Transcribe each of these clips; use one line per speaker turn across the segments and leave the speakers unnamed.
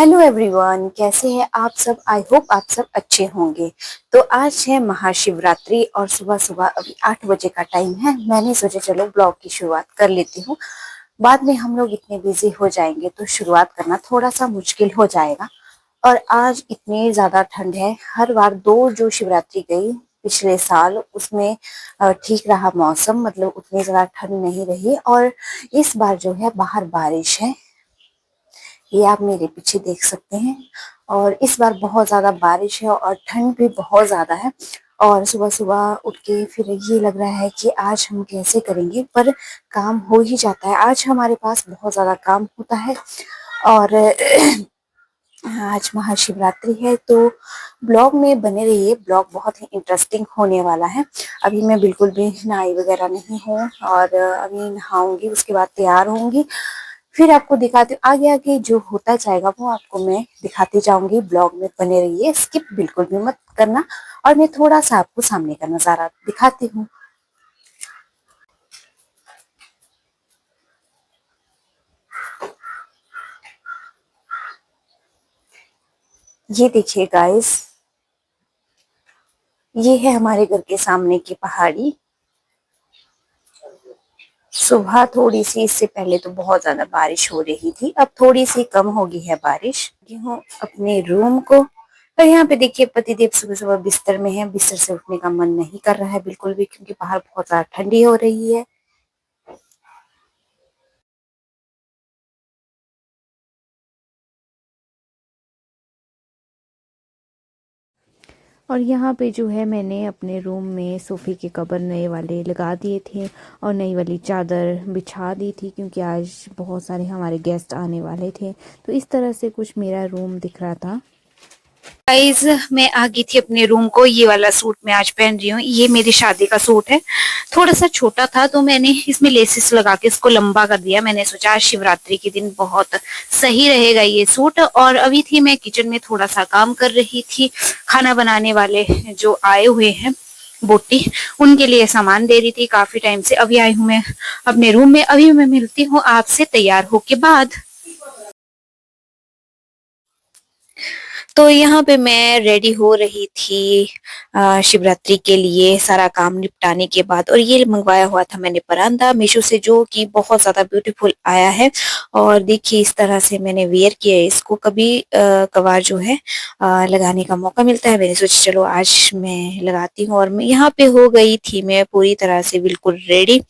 Hello everyone, कैसे हैं आप सब। आई होप आप सब अच्छे होंगे। तो आज है महाशिवरात्रि और सुबह सुबह अभी 8 बजे का टाइम है। मैंने सोचा चलो ब्लॉग की शुरुआत कर लेती हूँ। बाद में हम लोग इतने बिजी हो जाएंगे तो शुरुआत करना थोड़ा सा मुश्किल हो जाएगा। और आज इतनी ज्यादा ठंड है। हर बार दो जो शिवरात्रि गई पिछले साल उसमें ठीक रहा मौसम, मतलब उतनी ज्यादा ठंड नहीं रही। और इस बार जो है बाहर बारिश है, ये आप मेरे पीछे देख सकते हैं। और इस बार बहुत ज्यादा बारिश है और ठंड भी बहुत ज्यादा है। और सुबह सुबह उठ के फिर ये लग रहा है कि आज हम कैसे करेंगे, पर काम हो ही जाता है। आज हमारे पास बहुत ज्यादा काम होता है। और आज महाशिवरात्रि है तो ब्लॉग में बने रहिए। ब्लॉग बहुत ही इंटरेस्टिंग होने वाला है। अभी मैं बिल्कुल भी नहाई वगैरह नहीं हूँ और अभी नहाऊंगी, उसके बाद तैयार होंगी। फिर आपको दिखाती हूँ आगे आगे जो होता जाएगा वो आपको मैं दिखाती जाऊंगी। ब्लॉग में बने रहिए, स्किप बिल्कुल भी मत करना। और मैं थोड़ा सा आपको सामने का नजारा दिखाती हूँ। ये देखिए गाइस, ये है हमारे घर के सामने की पहाड़ी। सुबह थोड़ी सी, इससे पहले तो बहुत ज्यादा बारिश हो रही थी, अब थोड़ी सी कम हो गई है बारिश। गई हूँ अपने रूम को। और यहाँ पे देखिए पतिदेव सुबह सुबह बिस्तर में है। बिस्तर से उठने का मन नहीं कर रहा है बिल्कुल भी, क्योंकि बाहर बहुत ज्यादा ठंडी हो रही है।
और यहाँ पे जो है मैंने अपने रूम में सोफ़े के कवर नए वाले लगा दिए थे और नई वाली चादर बिछा दी थी, क्योंकि आज बहुत सारे हमारे गेस्ट आने वाले थे। तो इस तरह से कुछ मेरा रूम दिख रहा था।
गाइस, मैं आ गई थी अपने रूम को। ये वाला सूट मैं आज पहन रही हूँ, ये मेरी शादी का सूट है। थोड़ा सा छोटा था तो मैंने इसमें लेसिस लगा के इसको लंबा कर दिया। मैंने सोचा आज शिवरात्रि के दिन बहुत सही रहेगा ये सूट। और अभी थी मैं किचन में, थोड़ा सा काम कर रही थी। खाना बनाने वाले जो आए हुए हैं बोटी, उनके लिए सामान दे रही थी। काफी टाइम से अभी आई हूँ मैं अपने रूम में। अभी मैं मिलती हूँ आपसे तैयार होके बाद। तो यहाँ पे मैं रेडी हो रही थी शिवरात्रि के लिए, सारा काम निपटाने के बाद। और ये मंगवाया हुआ था मैंने परांदा मीशो से, जो कि बहुत ज्यादा ब्यूटीफुल आया है। और देखिए इस तरह से मैंने वेयर किया है इसको। कभी कभार जो है लगाने का मौका मिलता है, मैंने सोचा चलो आज मैं लगाती हूँ। और मैं यहाँ पे हो गई थी मैं पूरी तरह से बिल्कुल रेडी।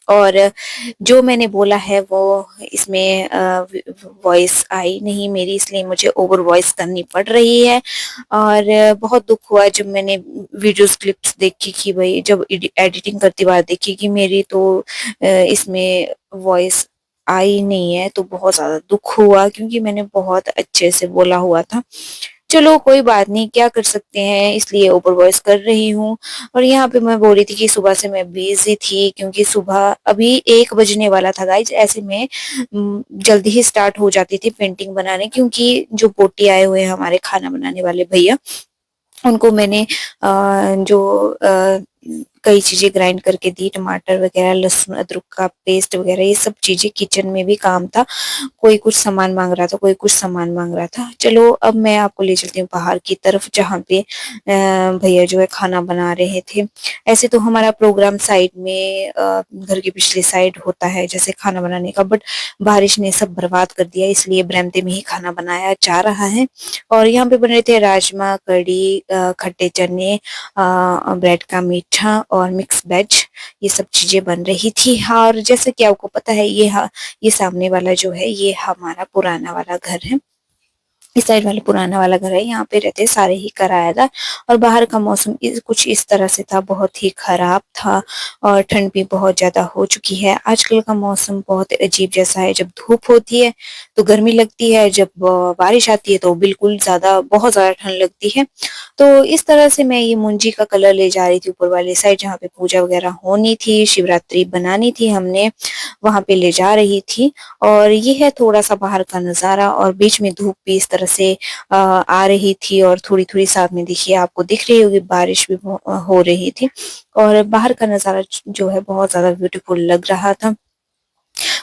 और जो मैंने बोला है वो इसमें वॉइस आई नहीं मेरी, इसलिए मुझे ओवर वॉइस करनी पड़ रही है। और बहुत दुख हुआ जब मैंने वीडियोस क्लिप्स देखी कि भाई, जब एडिटिंग करती बार देखी कि मेरी तो इसमें वॉइस आई नहीं है, तो बहुत ज्यादा दुख हुआ, क्योंकि मैंने बहुत अच्छे से बोला हुआ था। चलो कोई बात नहीं, क्या कर सकते हैं, इसलिए ओवर वॉइस कर रही हूँ। और यहाँ पे मैं बोल रही थी कि सुबह से मैं बिजी थी, क्योंकि सुबह अभी 1 बजने वाला था गाइज। ऐसे में जल्दी ही स्टार्ट हो जाती थी पेंटिंग बनाने, क्योंकि जो पोटी आए हुए हैं हमारे खाना बनाने वाले भैया, उनको मैंने जो कई चीजें ग्राइंड करके दी, टमाटर वगैरह, लहसुन अदरक का पेस्ट वगैरह, ये सब चीजें। किचन में भी काम था, कोई कुछ सामान मांग रहा था, कोई कुछ सामान मांग रहा था। चलो अब मैं आपको ले चलती हूँ बाहर की तरफ, जहाँ पे भैया जो है खाना बना रहे थे। ऐसे तो हमारा प्रोग्राम साइड में घर के पिछले साइड होता है जैसे खाना बनाने का, बट बारिश ने सब बर्बाद कर दिया, इसलिए बरामदे में ही खाना बनाया जा रहा है। और यहाँ पे बन रहे थे राजमा, कढ़ी, खट्टे चने, ब्रेड का मीठा और मिक्स वेज, ये सब चीजें बन रही थी। और जैसे कि आपको पता है, ये सामने वाला जो है ये हमारा पुराना वाला घर है। इस साइड वाला पुराना वाला घर है, यहाँ पे रहते सारे ही किराएदार। और बाहर का मौसम कुछ इस तरह से था, बहुत ही खराब था। और ठंड भी बहुत ज्यादा हो चुकी है। आजकल का मौसम बहुत अजीब जैसा है, जब धूप होती है तो गर्मी लगती है, जब बारिश आती है तो बिल्कुल ज्यादा, बहुत ज्यादा ठंड लगती है। तो इस तरह से मैं ये मुंजी का कलर ले जा रही थी ऊपर वाले साइड, जहाँ पे पूजा वगैरह होनी थी, शिवरात्रि बनानी थी हमने, वहां पे ले जा रही थी। और ये है थोड़ा सा बाहर का नजारा, और बीच में धूप भी इस तरह से आ रही थी, और थोड़ी थोड़ी साथ में देखिए आपको दिख रही होगी बारिश भी हो रही थी। और बाहर का नजारा जो है बहुत ज्यादा ब्यूटीफुल लग रहा था।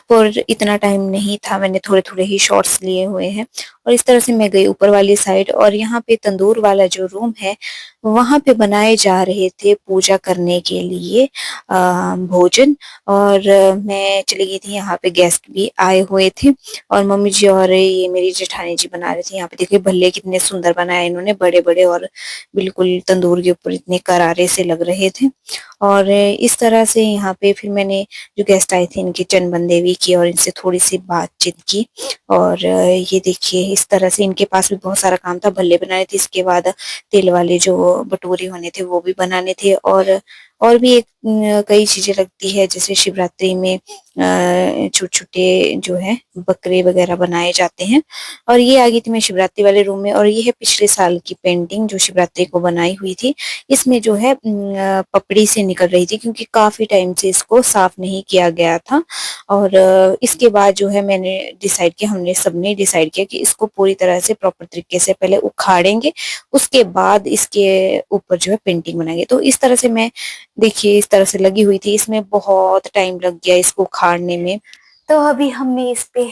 और इतना टाइम नहीं था, मैंने थोड़े-थोड़े ही शॉट्स लिए हुए हैं। और इस तरह से मैं गई ऊपर वाली साइड और यहाँ पे तंदूर वाला जो रूम है, वहाँ पे बनाए जा रहे थे पूजा करने के लिए भोजन। और मैं चली गई थी, यहाँ पे गेस्ट भी आए हुए थे और मम्मी जी और ये मेरी जेठानी जी बना रहे थे। यहाँ पे देखिए भल्ले कितने सुंदर बनाए इन्होंने, बड़े-बड़े और बिल्कुल तंदूर के ऊपर इतने करारे से लग रहे थे। और इस तरह से यहाँ पे फिर मैंने जो गेस्ट आए थे इनकी चनबंदेवी की और इनसे थोड़ी-सी बातचीत की। और ये देखिए इस तरह से इनके पास भी बहुत सारा काम था, भल्ले बनाने थे, इसके बाद तेल वाले जो भटूरे होने थे वो भी बनाने थे। और भी एक कई चीज़ें लगती है, जैसे शिवरात्रि में छोटे-छोटे जो है बकरे वगैरह बनाए जाते हैं। और ये आ गई थी मैं शिवरात्रि वाले रूम में और ये है पिछले साल की पेंटिंग जो शिवरात्रि को बनाई हुई थी। इसमें जो है पपड़ी से निकल रही थी क्योंकि काफ़ी टाइम से इसको साफ नहीं किया गया था। और इसके बाद जो है मैंने डिसाइड किया, हमने सबने डिसाइड किया कि इसको पूरी तरह से प्रॉपर तरीके से पहले उखाड़ेंगे, उसके बाद इसके ऊपर जो है पेंटिंग बनाएँगे। तो इस तरह से मैं देखिए इस तरह से लगी हुई थी, इसमें बहुत टाइम लग गया इसको उखाड़ने में। तो अभी हमने इस पे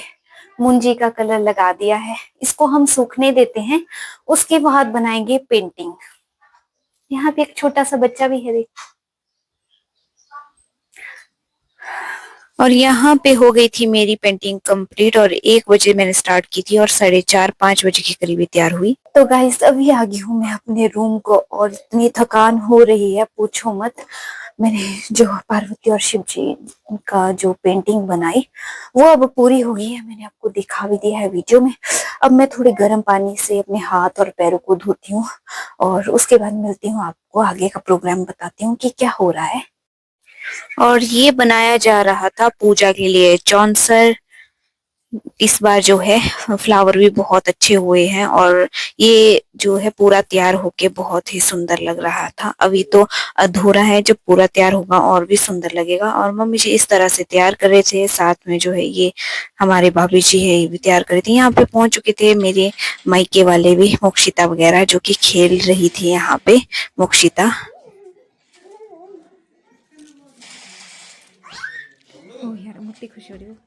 मुंजी का कलर लगा दिया है, इसको हम सूखने देते हैं, उसके बाद बनाएंगे पेंटिंग। यहाँ पे एक छोटा सा बच्चा भी है देख। और यहाँ पे हो गई थी मेरी पेंटिंग कंप्लीट और 1 बजे मैंने स्टार्ट की थी और 4:30-5 बजे के करीब ये तैयार हुई। तो गाइस अभी आ गई हूँ मैं अपने रूम को और इतनी थकान हो रही है पूछो मत। मैंने जो पार्वती और शिव जी का जो पेंटिंग बनाई वो अब पूरी हो गई है, मैंने आपको दिखा भी दिया है वीडियो में। अब मैं थोड़े गर्म पानी से अपने हाथ और पैरों को धोती हूँ और उसके बाद मिलती हूँ आपको, आगे का प्रोग्राम बताती हूँ कि क्या हो रहा है। और ये बनाया जा रहा था पूजा के लिए चौंसर। इस बार जो है फ्लावर भी बहुत अच्छे हुए हैं और ये जो है पूरा तैयार होके बहुत ही सुंदर लग रहा था। अभी तो अधूरा है, जब पूरा तैयार होगा और भी सुंदर लगेगा। और मम्मी जी इस तरह से तैयार कर रहे थे, साथ में जो है ये हमारे भाभी जी है ये भी तैयार कर रहे थे। यहाँ पे पहुंच चुके थे मेरे मायके वाले भी, मोक्षिता वगैरह जो कि खेल रही थी यहाँ पे मोक्षिता।
ओह यार मुझे खुश हो रही हूँ।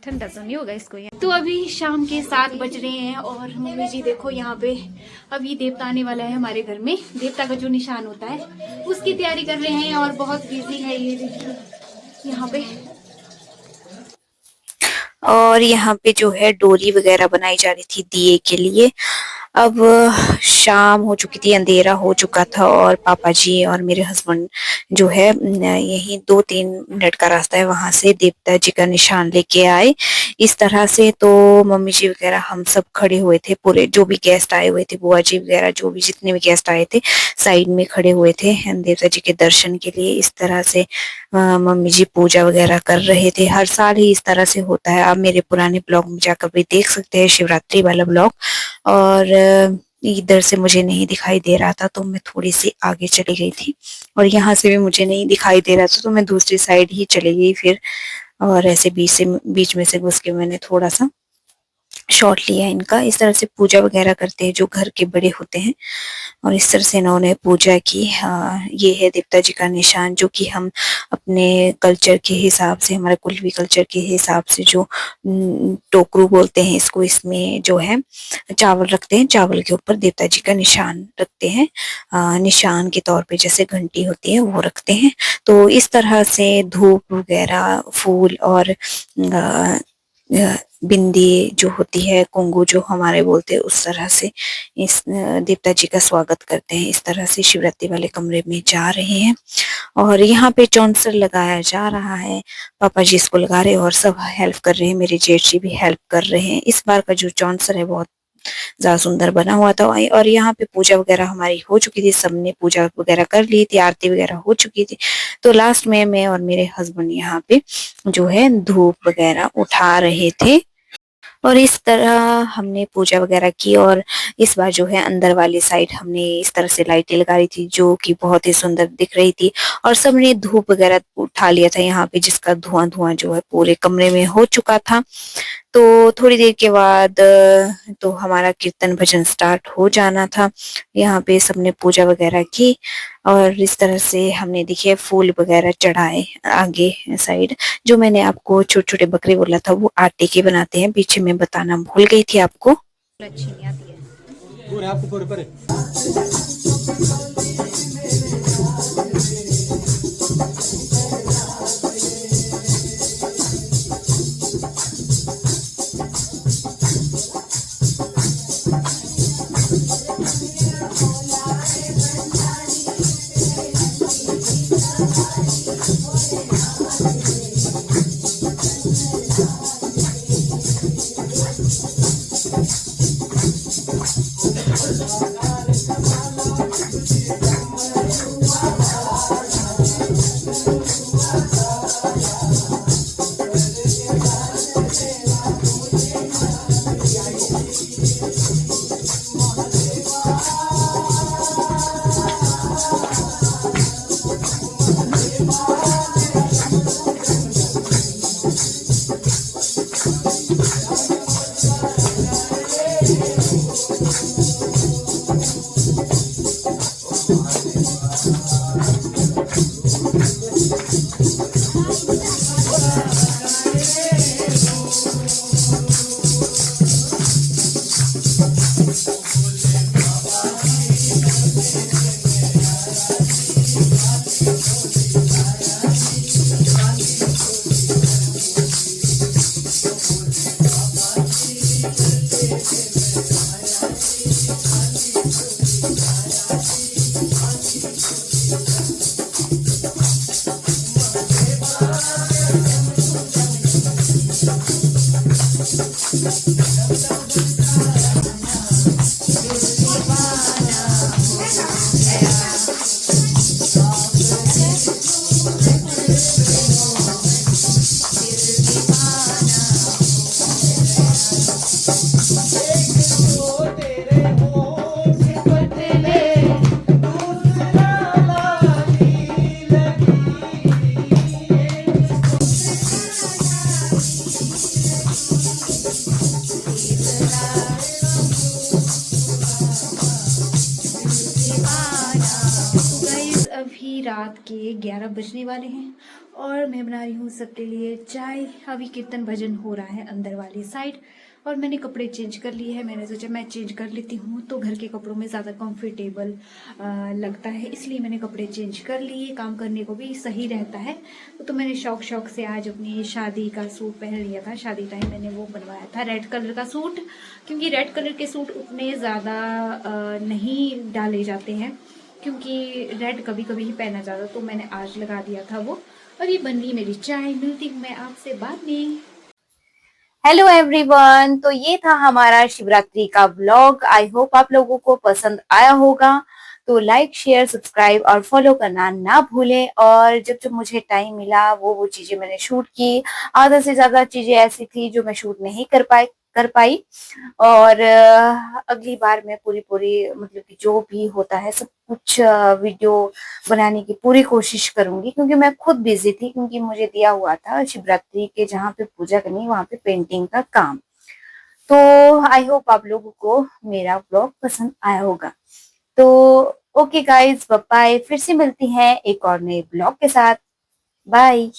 ठंडा तो नहीं होगा इसको यहाँ। तो अभी शाम के 7 बज रहे हैं और मम्मी जी देखो यहाँ पे अभी देवता आने वाला है हमारे घर में, देवता का जो निशान होता है उसकी तैयारी कर रहे हैं और बहुत बिजी है ये देखिए यहाँ पे।
और यहाँ पे जो है डोरी वगैरह बनाई जा रही थी दिए के लिए। अब शाम हो चुकी थी, अंधेरा हो चुका था और पापा जी और मेरे हस्बैंड जो है यही 2-3 मिनट का रास्ता है वहां से देवता जी का निशान लेके आए। इस तरह से तो मम्मी जी वगैरह हम सब खड़े हुए थे, पूरे जो भी गेस्ट आए हुए थे, बुआ जी वगैरह जो भी जितने भी गेस्ट आए थे साइड में खड़े हुए थे देवता जी के दर्शन के लिए। इस तरह से मम्मी जी पूजा वगैरह कर रहे थे। हर साल ही इस तरह से होता है, आप मेरे पुराने ब्लॉग में जाकर भी देख सकते हैं शिवरात्रि वाला ब्लॉग। और इधर से मुझे नहीं दिखाई दे रहा था तो मैं थोड़ी सी आगे चली गई थी और यहाँ से भी मुझे नहीं दिखाई दे रहा था तो मैं दूसरी साइड ही चली गई फिर। और ऐसे बीच में से घुस के मैंने थोड़ा सा शॉट लिया है इनका। इस तरह से पूजा वगैरह करते हैं जो घर के बड़े होते हैं और इस तरह से इन्होंने पूजा की। ये है देवता जी का निशान जो कि हम अपने कल्चर के हिसाब से, हमारे कुलवी कल्चर के हिसाब से जो टोकरू बोलते हैं इसको, इसमें जो है चावल रखते हैं, चावल के ऊपर देवता जी का निशान रखते हैं। निशान के तौर पे जैसे घंटी होती है वो रखते हैं। तो इस तरह से धूप वगैरह, फूल और बिंदी जो होती है, कुंगू जो हमारे बोलते हैं, उस तरह से इस देवता जी का स्वागत करते हैं। इस तरह से शिवरात्रि वाले कमरे में जा रहे हैं और यहाँ पे चौंसर लगाया जा रहा है। पापा जी इसको लगा रहे हैं और सब हेल्प कर रहे हैं, मेरे जेठ जी भी हेल्प कर रहे हैं। इस बार का जो चौंसर है बहुत ज्यादा सुंदर बना हुआ था। और यहाँ पे पूजा वगैरह हमारी हो चुकी थी, सबने पूजा वगैरह कर ली थी, आरती वगैरह हो चुकी थी। तो लास्ट में मैं और मेरे हस्बैंड यहाँ पे जो है धूप वगैरह उठा रहे थे और इस तरह हमने पूजा वगैरह की। और इस बार जो है अंदर वाली साइड हमने इस तरह से लाइटें लगा रही थी जो कि बहुत ही सुंदर दिख रही थी और सबने धूप वगैरह उठा लिया था यहाँ पे, जिसका धुआं धुआं जो है पूरे कमरे में हो चुका था। तो थोड़ी देर के बाद तो हमारा कीर्तन भजन स्टार्ट हो जाना था। यहाँ पे सबने पूजा वगैरह की और इस तरह से हमने देखिए फूल वगैरह चढ़ाए आगे साइड। जो मैंने आपको छोटे-छोटे बकरे बोला था वो आटे के बनाते हैं, पीछे मैं बताना भूल गई थी आपको। अच्छी नहीं आती है।
पूरे आपको पूरे परे
गाइस अभी रात के 11 बजने वाले हैं और मैं बना रही हूँ सबके लिए चाय। अभी कीर्तन भजन हो रहा है अंदर वाली साइड और मैंने कपड़े चेंज कर लिए हैं। मैंने सोचा मैं चेंज कर लेती हूँ तो घर के कपड़ों में ज़्यादा कंफर्टेबल लगता है, इसलिए मैंने कपड़े चेंज कर लिए। काम करने को भी सही रहता है। तो मैंने शौक से आज अपनी शादी का सूट पहन लिया था। शादी टाइम मैंने वो बनवाया था रेड कलर का सूट, क्योंकि रेड कलर के सूट उतने ज़्यादा नहीं डाले जाते हैं, क्योंकि रेड कभी कभी ही पहना जाता, तो मैंने आज लगा दिया था वो। और ये बन रही मेरी चाय। मिलती हूँ मैं आपसे बाद में।
हेलो एवरीवन, तो ये था हमारा शिवरात्रि का व्लॉग। आई होप आप लोगों को पसंद आया होगा। तो लाइक शेयर सब्सक्राइब और फॉलो करना ना भूलें। और जब जब मुझे टाइम मिला वो चीजें मैंने शूट की। आधा से ज्यादा चीजें ऐसी थी जो मैं शूट नहीं कर पाई। और अगली बार मैं पूरी पूरी मतलब कि जो भी होता है सब कुछ वीडियो बनाने की पूरी कोशिश करूंगी, क्योंकि मैं खुद बिजी थी, क्योंकि मुझे दिया हुआ था शिवरात्रि के जहाँ पे पूजा करनी वहां पे पेंटिंग का काम। तो आई होप आप लोगों को मेरा ब्लॉग पसंद आया होगा। तो ओके गाइज, बाय। फिर से मिलती हैं एक और नए ब्लॉग के साथ। बाय।